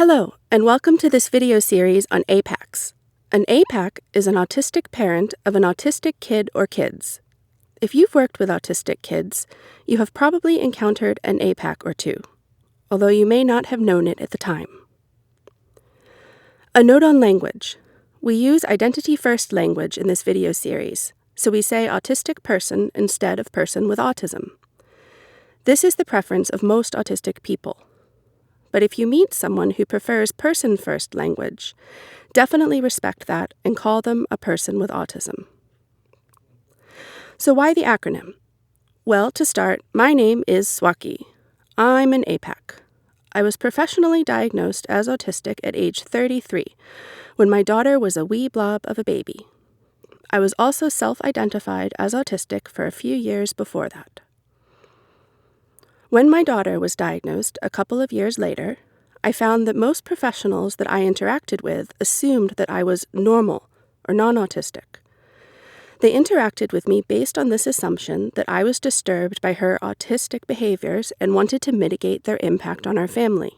Hello, and welcome to this video series on APACs. An APAC is an autistic parent of an autistic kid or kids. If you've worked with autistic kids, you have probably encountered an APAC or two, although you may not have known it at the time. A note on language. We use identity-first language in this video series, so we say autistic person instead of person with autism. This is the preference of most autistic people. But if you meet someone who prefers person-first language, definitely respect that and call them a person with autism. So why the acronym? Well, to start, my name is Sowocki. I'm an APAC. I was professionally diagnosed as autistic at age 33, when my daughter was a wee blob of a baby. I was also self-identified as autistic for a few years before that. When my daughter was diagnosed a couple of years later, I found that most professionals that I interacted with assumed that I was normal or non-autistic. They interacted with me based on this assumption that I was disturbed by her autistic behaviors and wanted to mitigate their impact on our family.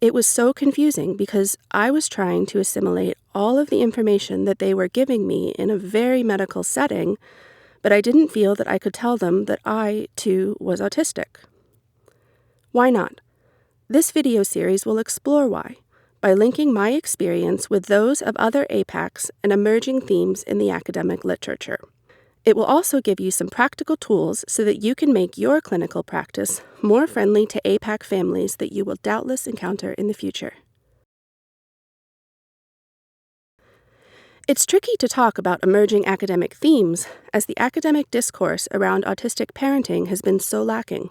It was so confusing because I was trying to assimilate all of the information that they were giving me in a very medical setting, but I didn't feel that I could tell them that I, too, was autistic. Why not? This video series will explore why, by linking my experience with those of other APACs and emerging themes in the academic literature. It will also give you some practical tools so that you can make your clinical practice more friendly to APAC families that you will doubtless encounter in the future. It's tricky to talk about emerging academic themes, as the academic discourse around autistic parenting has been so lacking.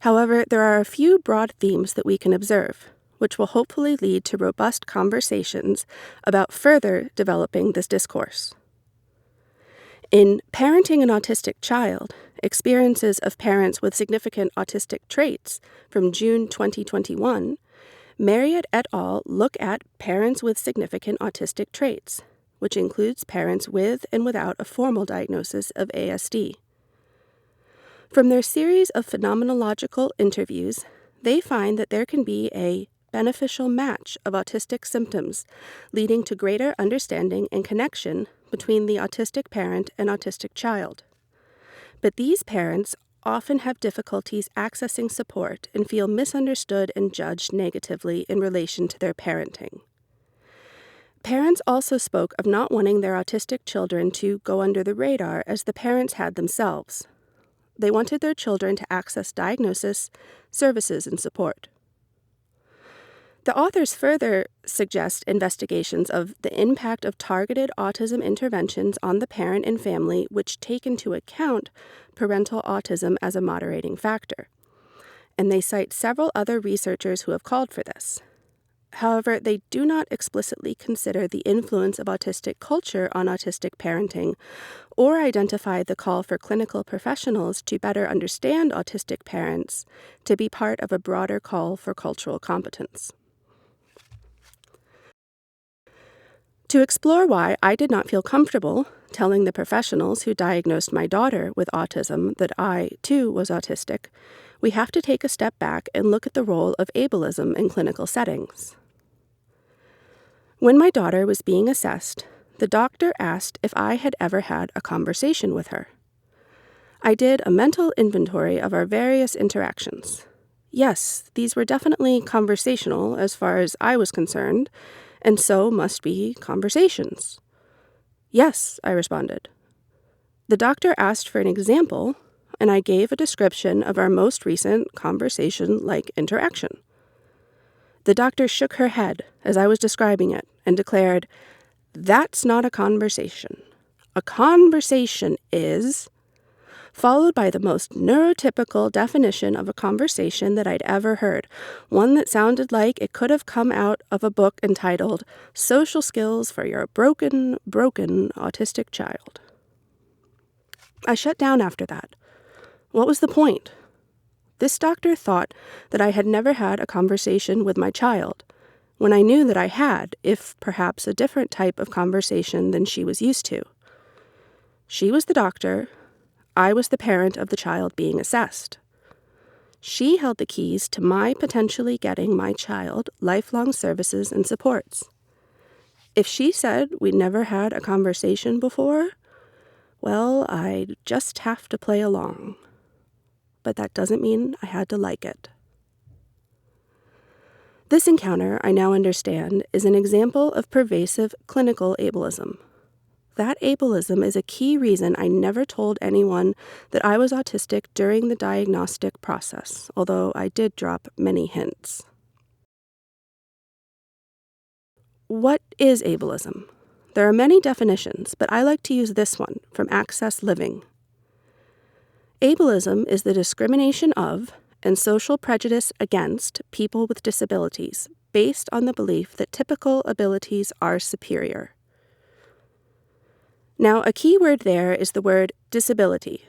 However, there are a few broad themes that we can observe, which will hopefully lead to robust conversations about further developing this discourse. In Parenting an Autistic Child, Experiences of Parents with Significant Autistic Traits from June 2021, Marriott et al. Look at parents with significant autistic traits, which includes parents with and without a formal diagnosis of ASD. From their series of phenomenological interviews, they find that there can be a beneficial match of autistic symptoms, leading to greater understanding and connection between the autistic parent and autistic child. But these parents often have difficulties accessing support and feel misunderstood and judged negatively in relation to their parenting. Parents also spoke of not wanting their autistic children to go under the radar as the parents had themselves. They wanted their children to access diagnosis, services, and support. The authors further suggest investigations of the impact of targeted autism interventions on the parent and family, which take into account parental autism as a moderating factor. And they cite several other researchers who have called for this. However, they do not explicitly consider the influence of autistic culture on autistic parenting or identify the call for clinical professionals to better understand autistic parents to be part of a broader call for cultural competence. To explore why I did not feel comfortable telling the professionals who diagnosed my daughter with autism that I, too, was autistic, we have to take a step back and look at the role of ableism in clinical settings. When my daughter was being assessed, the doctor asked if I had ever had a conversation with her. I did a mental inventory of our various interactions. Yes, these were definitely conversational as far as I was concerned, and so must be conversations. Yes, I responded. The doctor asked for an example, and I gave a description of our most recent conversation-like interaction. The doctor shook her head as I was describing it and declared, "That's not a conversation. A conversation is," followed by the most neurotypical definition of a conversation that I'd ever heard, one that sounded like it could have come out of a book entitled Social Skills for Your Broken Autistic Child. I shut down after that. What was the point? This doctor thought that I had never had a conversation with my child, when I knew that I had, if perhaps a different type of conversation than she was used to. She was the doctor. I was the parent of the child being assessed. She held the keys to my potentially getting my child lifelong services and supports. If she said we'd never had a conversation before, well, I'd just have to play along. But that doesn't mean I had to like it. This encounter, I now understand, is an example of pervasive clinical ableism. That ableism is a key reason I never told anyone that I was autistic during the diagnostic process, although I did drop many hints. What is ableism? There are many definitions, but I like to use this one from Access Living. Ableism is the discrimination of and social prejudice against people with disabilities based on the belief that typical abilities are superior. Now, a key word there is the word disability.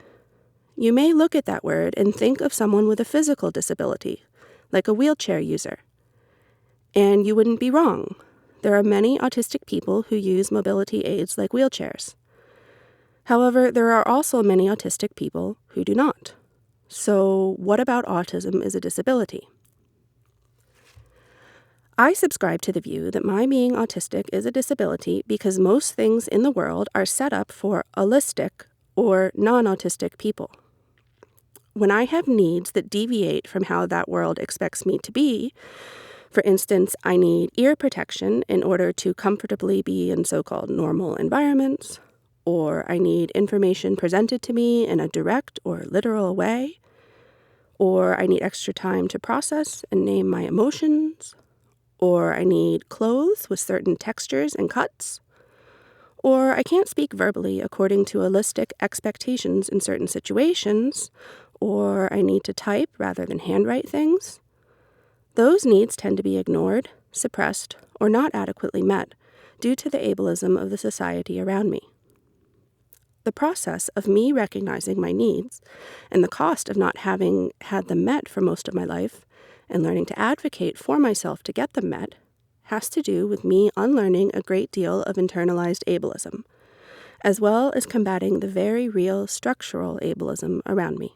You may look at that word and think of someone with a physical disability, like a wheelchair user. And you wouldn't be wrong. There are many autistic people who use mobility aids like wheelchairs. However, there are also many autistic people who do not. So, what about autism as a disability? I subscribe to the view that my being autistic is a disability because most things in the world are set up for allistic or non-autistic people. When I have needs that deviate from how that world expects me to be, for instance, I need ear protection in order to comfortably be in so-called normal environments, or I need information presented to me in a direct or literal way, or I need extra time to process and name my emotions, or I need clothes with certain textures and cuts, or I can't speak verbally according to allistic expectations in certain situations, or I need to type rather than handwrite things. Those needs tend to be ignored, suppressed, or not adequately met due to the ableism of the society around me. The process of me recognizing my needs and the cost of not having had them met for most of my life and learning to advocate for myself to get them met has to do with me unlearning a great deal of internalized ableism, as well as combating the very real structural ableism around me.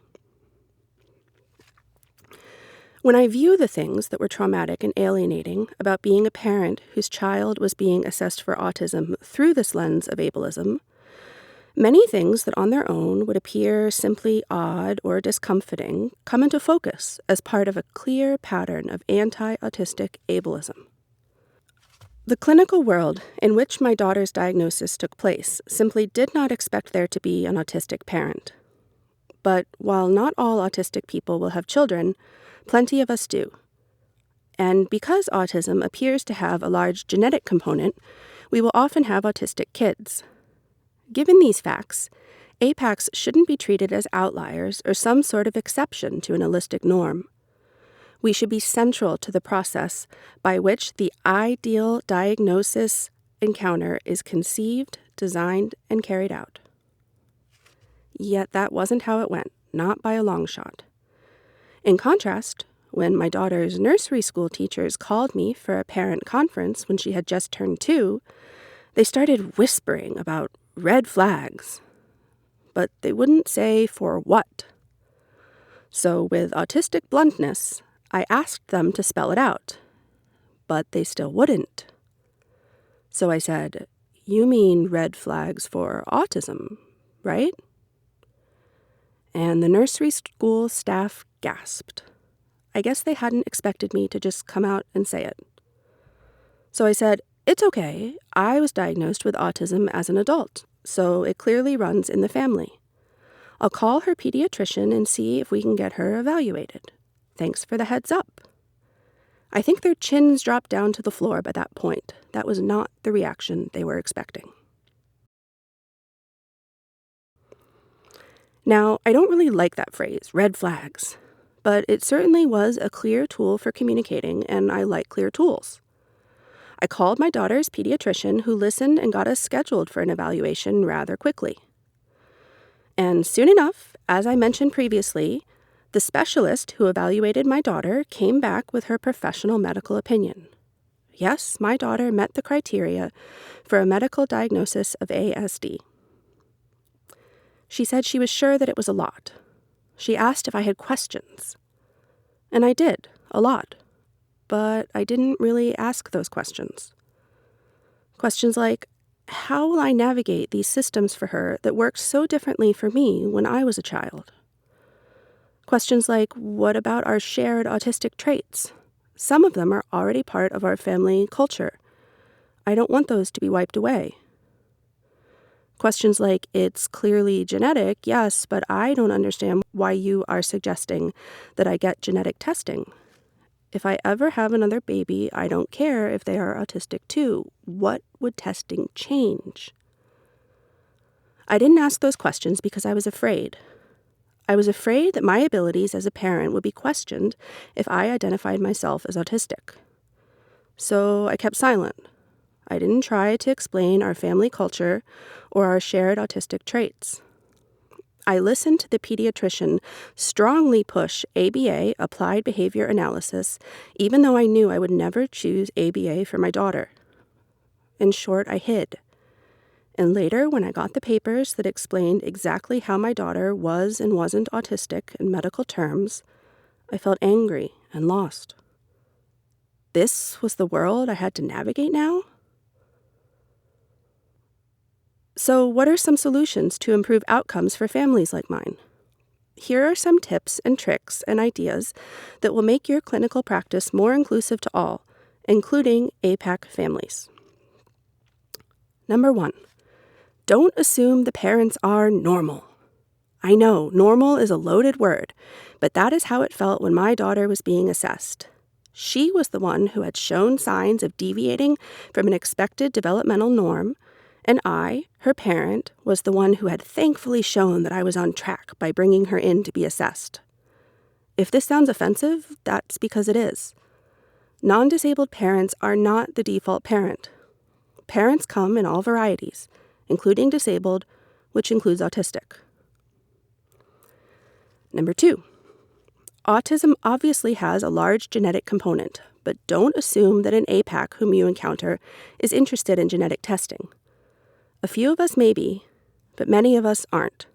When I view the things that were traumatic and alienating about being a parent whose child was being assessed for autism through this lens of ableism, many things that on their own would appear simply odd or discomforting come into focus as part of a clear pattern of anti-autistic ableism. The clinical world in which my daughter's diagnosis took place simply did not expect there to be an autistic parent. But while not all autistic people will have children, plenty of us do. And because autism appears to have a large genetic component, we will often have autistic kids. Given these facts, APACs shouldn't be treated as outliers or some sort of exception to an allistic norm. We should be central to the process by which the ideal diagnosis encounter is conceived, designed, and carried out. Yet that wasn't how it went, not by a long shot. In contrast, when my daughter's nursery school teachers called me for a parent conference when she had just turned 2, they started whispering about red flags, but they wouldn't say for what. So with autistic bluntness, I asked them to spell it out, but they still wouldn't. So I said, "You mean red flags for autism, right?" And the nursery school staff gasped. I guess they hadn't expected me to just come out and say it. So I said, "It's okay. I was diagnosed with autism as an adult, so it clearly runs in the family. I'll call her pediatrician and see if we can get her evaluated. Thanks for the heads up." I think their chins dropped down to the floor by that point. That was not the reaction they were expecting. Now, I don't really like that phrase, red flags, but it certainly was a clear tool for communicating, and I like clear tools. I called my daughter's pediatrician, who listened and got us scheduled for an evaluation rather quickly. And soon enough, as I mentioned previously, the specialist who evaluated my daughter came back with her professional medical opinion. Yes, my daughter met the criteria for a medical diagnosis of ASD. She said she was sure that it was a lot. She asked if I had questions. And I did, a lot. But I didn't really ask those questions. Questions like, how will I navigate these systems for her that worked so differently for me when I was a child? Questions like, what about our shared autistic traits? Some of them are already part of our family culture. I don't want those to be wiped away. Questions like, it's clearly genetic, yes, but I don't understand why you are suggesting that I get genetic testing. If I ever have another baby, I don't care if they are autistic too. What would testing change? I didn't ask those questions because I was afraid. I was afraid that my abilities as a parent would be questioned if I identified myself as autistic. So I kept silent. I didn't try to explain our family culture or our shared autistic traits. I listened to the pediatrician strongly push ABA, applied behavior analysis, even though I knew I would never choose ABA for my daughter. In short, I hid. And later, when I got the papers that explained exactly how my daughter was and wasn't autistic in medical terms, I felt angry and lost. This was the world I had to navigate now? So, what are some solutions to improve outcomes for families like mine? Here are some tips and tricks and ideas that will make your clinical practice more inclusive to all, including APAC families. Number 1, don't assume the parents are normal. I know, normal is a loaded word, but that is how it felt when my daughter was being assessed. She was the one who had shown signs of deviating from an expected developmental norm, and I, her parent, was the one who had thankfully shown that I was on track by bringing her in to be assessed. If this sounds offensive, that's because it is. Non-disabled parents are not the default parent. Parents come in all varieties, including disabled, which includes autistic. Number 2, autism obviously has a large genetic component, but don't assume that an APAC whom you encounter is interested in genetic testing. A few of us may be, but many of us aren't.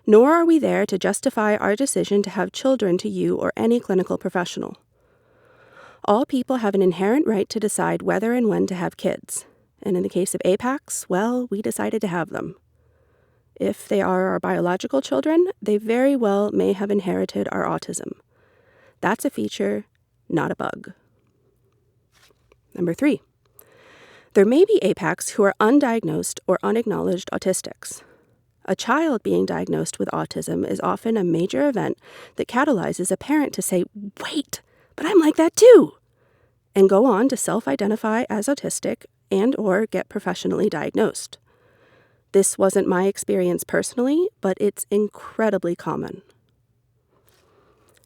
Nor are we there to justify our decision to have children to you or any clinical professional. All people have an inherent right to decide whether and when to have kids, and in the case of APACs, well, we decided to have them. If they are our biological children, they very well may have inherited our autism. That's a feature, not a bug. Number 3, there may be APACs who are undiagnosed or unacknowledged autistics. A child being diagnosed with autism is often a major event that catalyzes a parent to say, wait, but I'm like that too, and go on to self-identify as autistic and or get professionally diagnosed. This wasn't my experience personally, but it's incredibly common.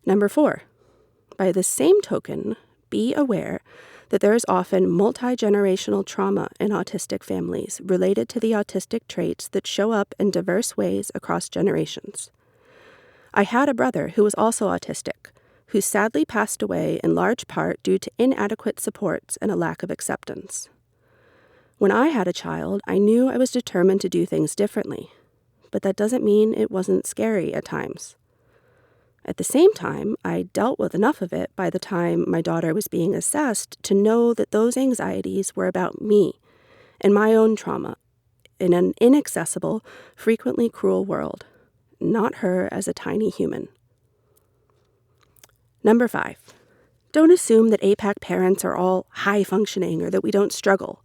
Number 4, by the same token, be aware that there is often multi-generational trauma in autistic families related to the autistic traits that show up in diverse ways across generations. I had a brother who was also autistic, who sadly passed away in large part due to inadequate supports and a lack of acceptance. When I had a child, I knew I was determined to do things differently, but that doesn't mean it wasn't scary at times. At the same time, I dealt with enough of it by the time my daughter was being assessed to know that those anxieties were about me and my own trauma in an inaccessible, frequently cruel world, not her as a tiny human. Number 5, don't assume that APAC parents are all high-functioning or that we don't struggle.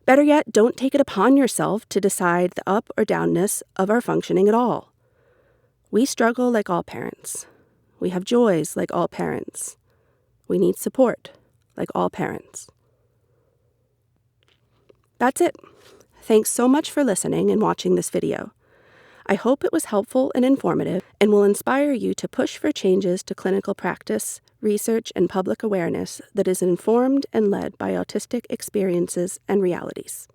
Better yet, don't take it upon yourself to decide the up or downness of our functioning at all. We struggle like all parents. We have joys like all parents. We need support like all parents. That's it. Thanks so much for listening and watching this video. I hope it was helpful and informative and will inspire you to push for changes to clinical practice, research, and public awareness that is informed and led by autistic experiences and realities.